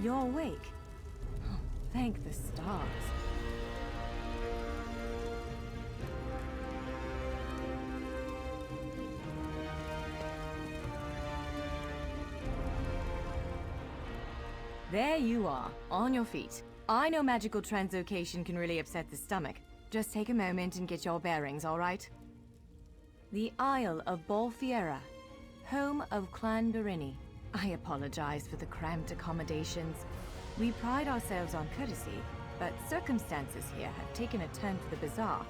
You're awake. Oh, thank the stars. There you are, on your feet. I know magical translocation can really upset the stomach. Just take a moment and get your bearings, all right? The Isle of Bolfiera, home of Clan Durini. I apologize for the cramped accommodations. We pride ourselves on courtesy, but circumstances here have taken a turn for the bizarre.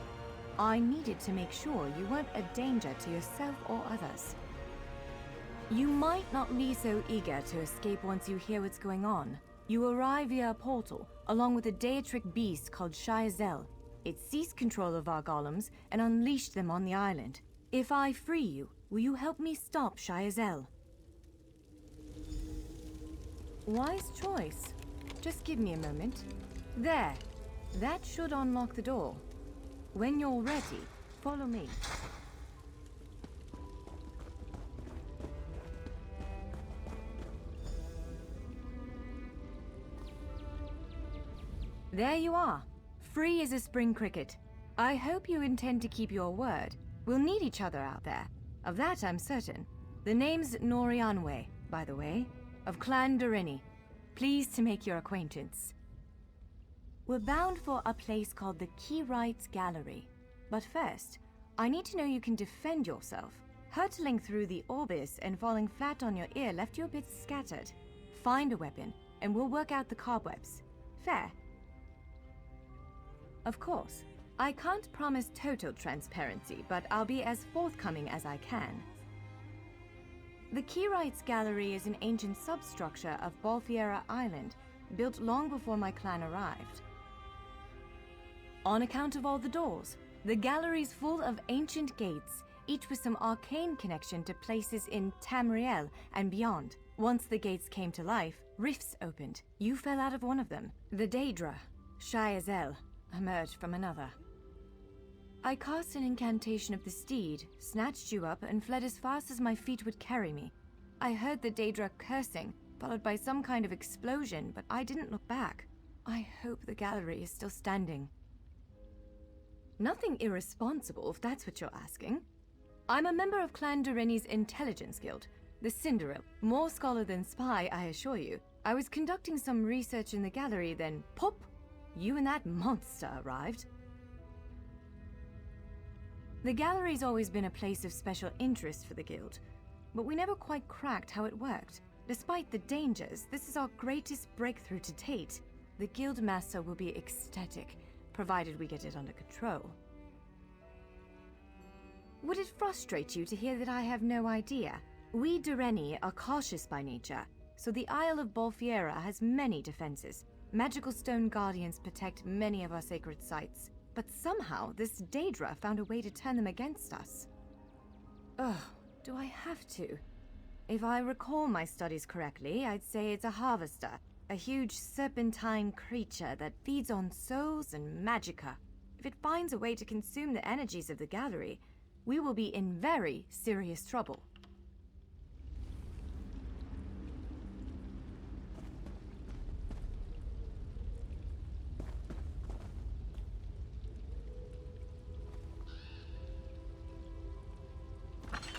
I needed to make sure you weren't a danger to yourself or others. You might not be so eager to escape once you hear what's going on. You arrive via a portal, along with a deitric beast called Shayazel. It seized control of our golems and unleashed them on the island. If I free you, will you help me stop Shayazel? Wise choice. Just give me a moment. There. That should unlock the door. When you're ready, follow me. There you are. Free as a spring cricket. I hope you intend to keep your word. We'll need each other out there. Of that I'm certain. The name's Norianwe, by the way, of Clan Durini. Pleased to make your acquaintance. We're bound for a place called the Keyrights Gallery. But first, I need to know you can defend yourself. Hurtling through the Orbis and falling flat on your ear left you a bit scattered. Find a weapon, and we'll work out the cobwebs. Fair? Of course. I can't promise total transparency, but I'll be as forthcoming as I can. The Keyrights Gallery is an ancient substructure of Bolfiera Island, built long before my clan arrived. On account of all the doors, the gallery's full of ancient gates, each with some arcane connection to places in Tamriel and beyond. Once the gates came to life, rifts opened. You fell out of one of them. The Daedra, Shayazel, emerged from another. I cast an incantation of the steed, snatched you up, and fled as fast as my feet would carry me. I heard the Daedra cursing, followed by some kind of explosion, but I didn't look back. I hope the gallery is still standing. Nothing irresponsible, if that's what you're asking. I'm a member of Clan Durini's Intelligence Guild, the Cinderil. More scholar than spy, I assure you. I was conducting some research in the gallery, then pop! You and that monster arrived. The gallery's always been a place of special interest for the guild, but we never quite cracked how it worked. Despite the dangers, this is our greatest breakthrough to date. The guild master will be ecstatic, provided we get it under control. Would it frustrate you to hear that I have no idea? We Durini are cautious by nature, so the Isle of Bolfiera has many defenses. Magical stone guardians protect many of our sacred sites, but somehow this Daedra found a way to turn them against us. Ugh, do I have to? If I recall my studies correctly, I'd say it's a harvester, a huge serpentine creature that feeds on souls and magicka. If it finds a way to consume the energies of the gallery, we will be in very serious trouble.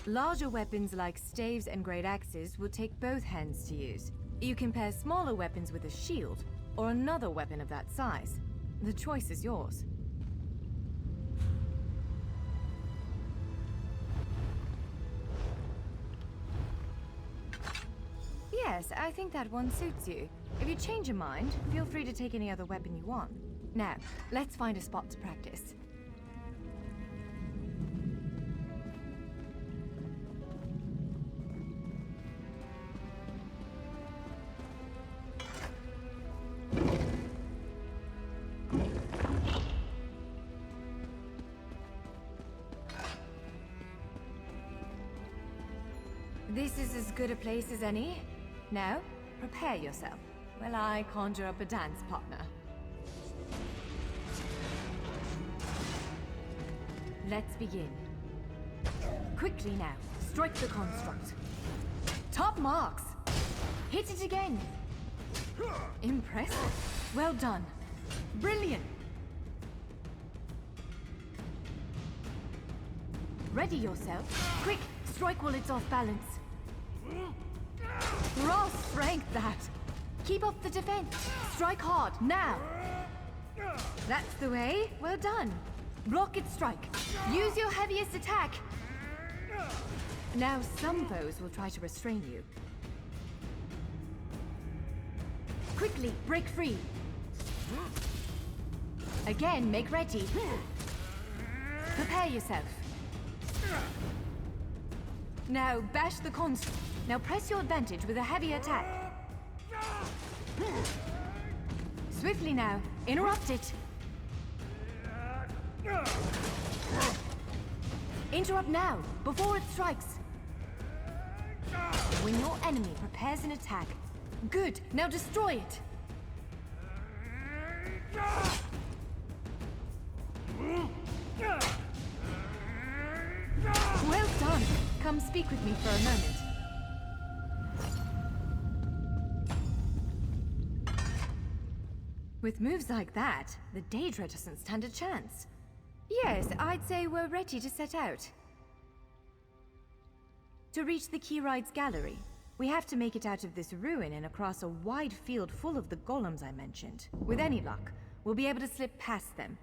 Larger weapons like staves and great axes will take both hands to use. You can pair smaller weapons with a shield, or another weapon of that size. The choice is yours. Yes, I think that one suits you. If you change your mind, feel free to take any other weapon you want. Now, let's find a spot to practice. This is as good a place as any. Now, prepare yourself while I conjure up a dance partner. Let's begin. Quickly now, strike the construct. Top marks! Hit it again! Impressive. Well done. Brilliant. Ready yourself. Quick, strike while it's off balance. Raw strength, that. Keep up the defense. Strike hard, now. That's the way. Well done. Block its strike. Use your heaviest attack. Now some foes will try to restrain you. Quickly, break free. Again, make ready. Prepare yourself. Now bash the construct. Now press your advantage with a heavy attack. Swiftly now. Interrupt it. Interrupt now, before it strikes. When your enemy prepares an attack. Good, now destroy it. Well done. Come speak with me for a moment. With moves like that, the Daedra doesn't stand a chance. Yes, I'd say we're ready to set out. To reach the Keyride's gallery, we have to make it out of this ruin and across a wide field full of the golems I mentioned. With any luck, we'll be able to slip past them,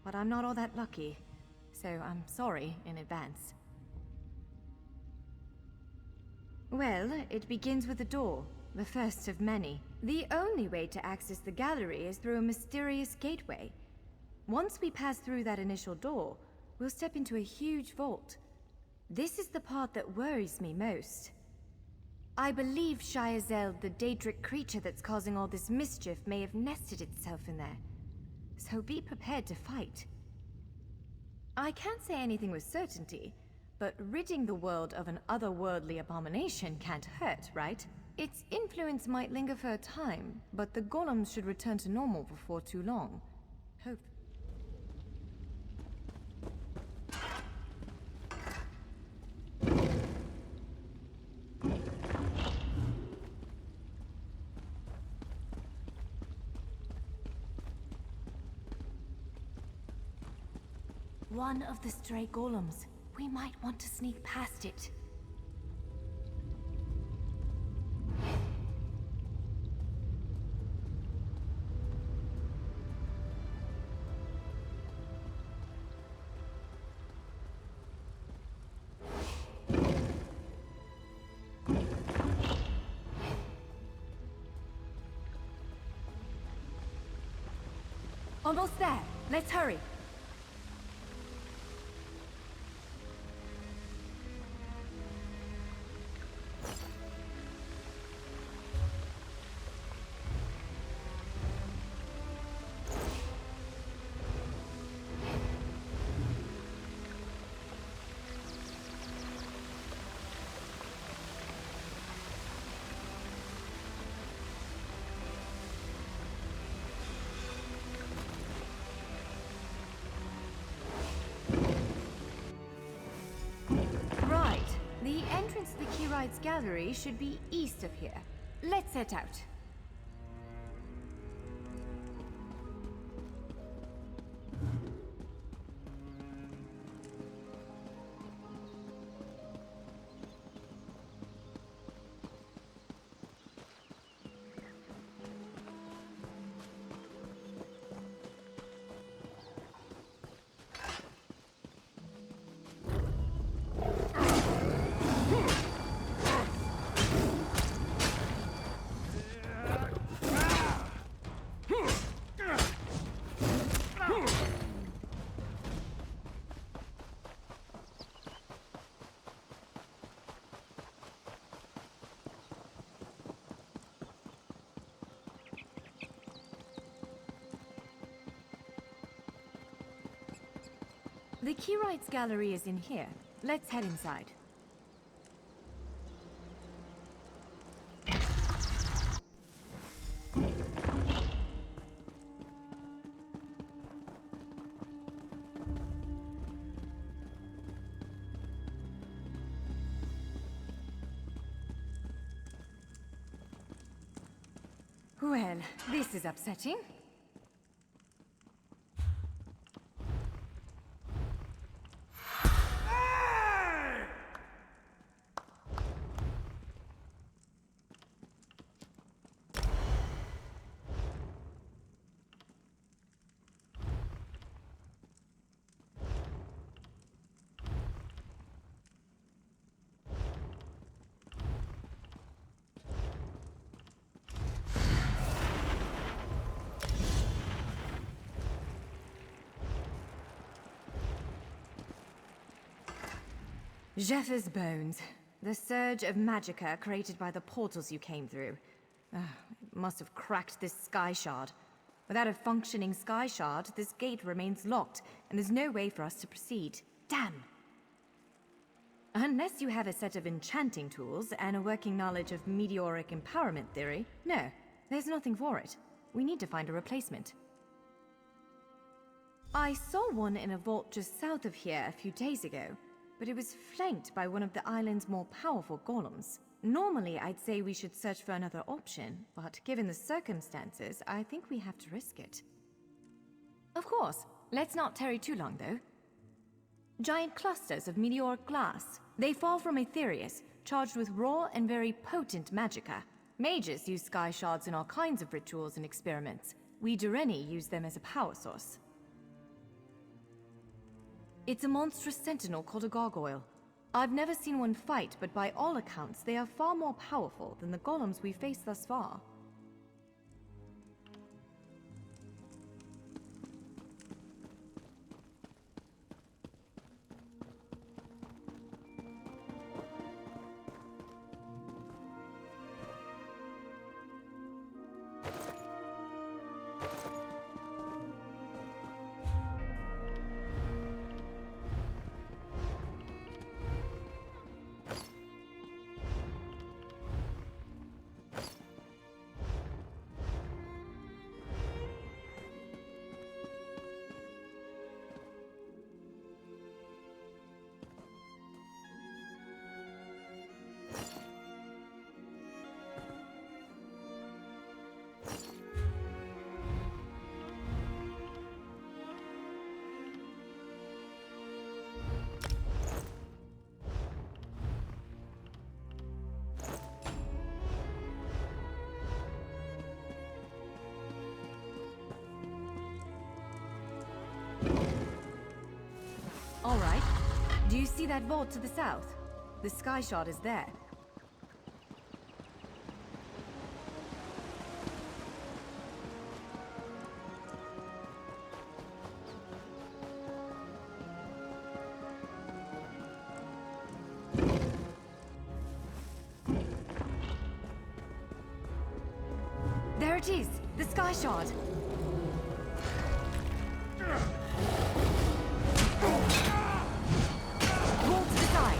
but I'm not all that lucky, so I'm sorry in advance. Well, it begins with a door, the first of many. The only way to access the gallery is through a mysterious gateway. Once we pass through that initial door, we'll step into a huge vault. This is the part that worries me most. I believe Shiazel, the Daedric creature that's causing all this mischief, may have nested itself in there. So be prepared to fight. I can't say anything with certainty, but ridding the world of an otherworldly abomination can't hurt, right? Its influence might linger for a time, but the golems should return to normal before too long. Hope. One of the stray golems. We might want to sneak past it. Almost there. Let's hurry. The entrance to the Keyride's gallery should be east of here. Let's set out. The Keyride's gallery is in here. Let's head inside. Well, Well, this is upsetting. Zephyrs' bones. The surge of magicka created by the portals you came through. It must have cracked this sky shard. Without a functioning sky shard, this gate remains locked, and there's no way for us to proceed. Damn! Unless you have a set of enchanting tools and a working knowledge of meteoric empowerment theory, no, there's nothing for it. We need to find a replacement. I saw one in a vault just south of here a few days ago, but it was flanked by one of the island's more powerful golems. Normally, I'd say we should search for another option, but given the circumstances, I think we have to risk it. Of course. Let's not tarry too long, though. Giant clusters of meteoric glass. They fall from Aetherius, charged with raw and very potent magicka. Mages use sky shards in all kinds of rituals and experiments. We Dureni use them as a power source. It's a monstrous sentinel called a gargoyle. I've never seen one fight, but by all accounts, they are far more powerful than the golems we've faced thus far. All right. Do you see that vault to the south? The sky shard is there. There it is! The sky shard! Roll to the side!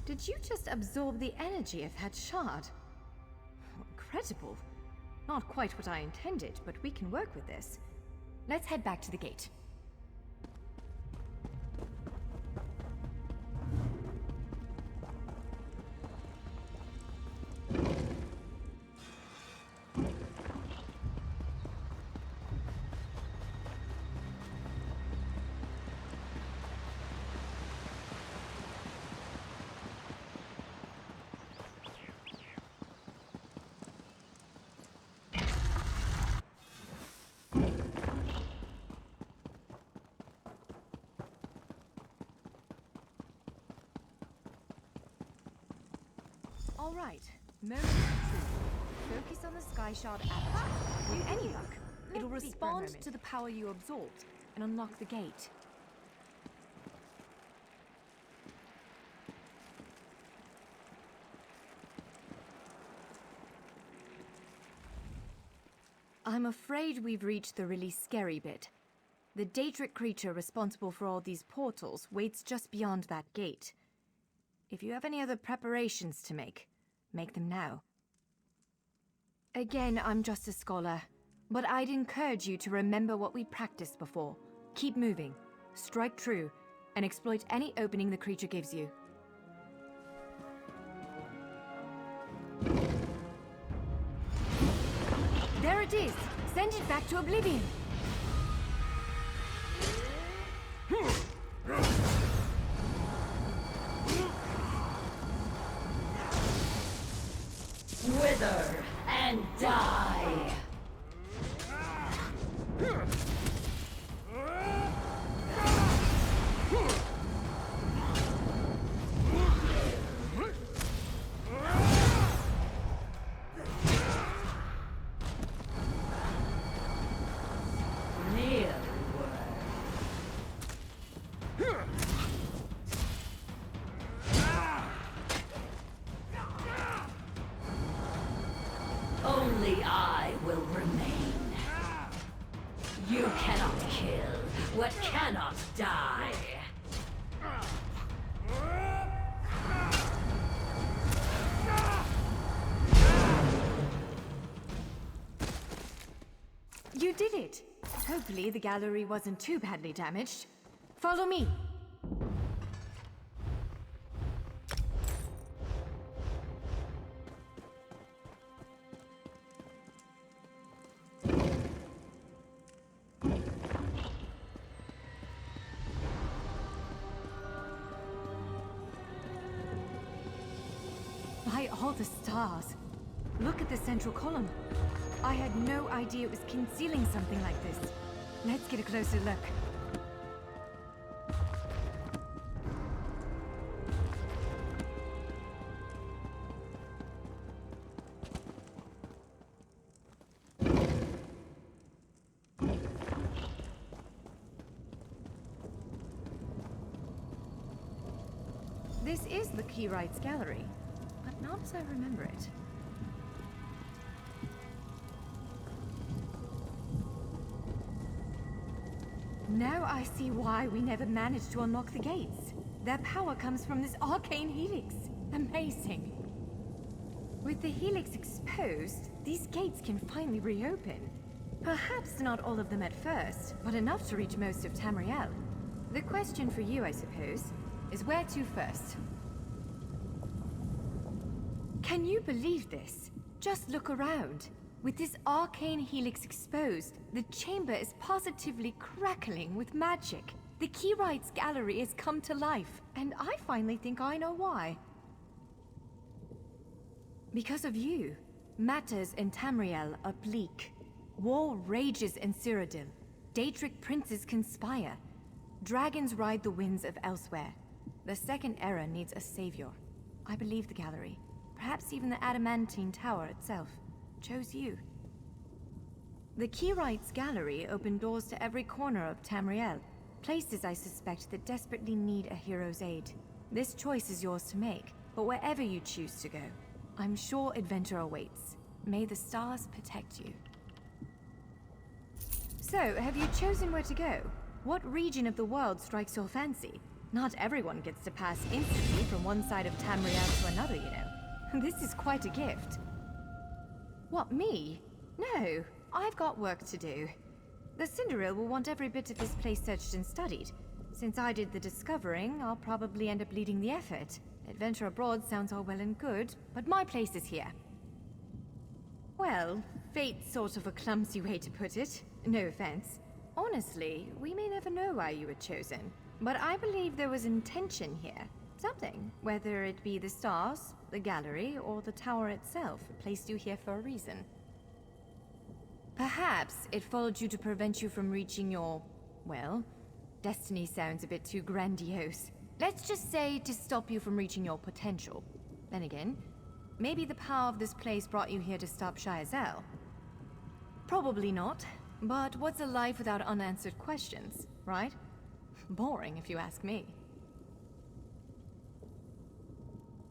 Did you just absorb the energy of that shard? Incredible. Not quite what I intended, but we can work with this. Let's head back to the gate. All right, moment of truth. Focus on the sky shard at the top. With any luck, it'll respond to the power you absorbed and unlock the gate. I'm afraid we've reached the really scary bit. The Daedric creature responsible for all these portals waits just beyond that gate. If you have any other preparations to make them now. Again, I'm just a scholar, but I'd encourage you to remember what we practiced before. Keep moving, strike true, and exploit any opening the creature gives you. There it is! Send it back to Oblivion! Wither and die! Only I will remain. You cannot kill what cannot die. You did it! Hopefully the gallery wasn't too badly damaged. Follow me! By all the stars! Look at the central column. I had no idea it was concealing something like this. Let's get a closer look. This is the Keyrights Gallery, but not as I remember it. Now I see why we never managed to unlock the gates. Their power comes from this arcane helix. Amazing. With the helix exposed, these gates can finally reopen. Perhaps not all of them at first, but enough to reach most of Tamriel. The question for you, I suppose, is where to first? Can you believe this? Just look around. With this arcane helix exposed, the chamber is positively crackling with magic. The Keyrights Gallery has come to life, and I finally think I know why. Because of you, matters in Tamriel are bleak. War rages in Cyrodiil. Daedric princes conspire. Dragons ride the winds of elsewhere. The Second Era needs a savior. I believe the gallery, perhaps even the Adamantine Tower itself, chose you. The Keyrights Gallery opened doors to every corner of Tamriel, places I suspect that desperately need a hero's aid. This choice is yours to make, but wherever you choose to go, I'm sure adventure awaits. May the stars protect you. So, have you chosen where to go? What region of the world strikes your fancy? Not everyone gets to pass instantly from one side of Tamriel to another, you know. This is quite a gift. What, me? No, I've got work to do. The Cinderil will want every bit of this place searched and studied. Since I did the discovering, I'll probably end up leading the effort. Adventure abroad sounds all well and good, but my place is here. Well, fate's sort of a clumsy way to put it. No offense. Honestly, we may never know why you were chosen. But I believe there was intention here. Something, whether it be the stars, the gallery, or the tower itself, placed you here for a reason. Perhaps it followed you to prevent you from reaching your, well, destiny sounds a bit too grandiose. Let's just say to stop you from reaching your potential. Then again, maybe the power of this place brought you here to stop Shayazel. Probably not, but what's a life without unanswered questions, right? Boring, if you ask me.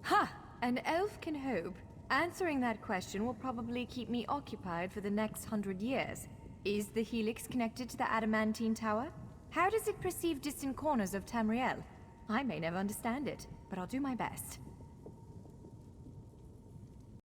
Ha! An elf can hope. Answering that question will probably keep me occupied for the next 100 years. Is the helix connected to the Adamantine Tower? How does it perceive distant corners of Tamriel? I may never understand it, but I'll do my best.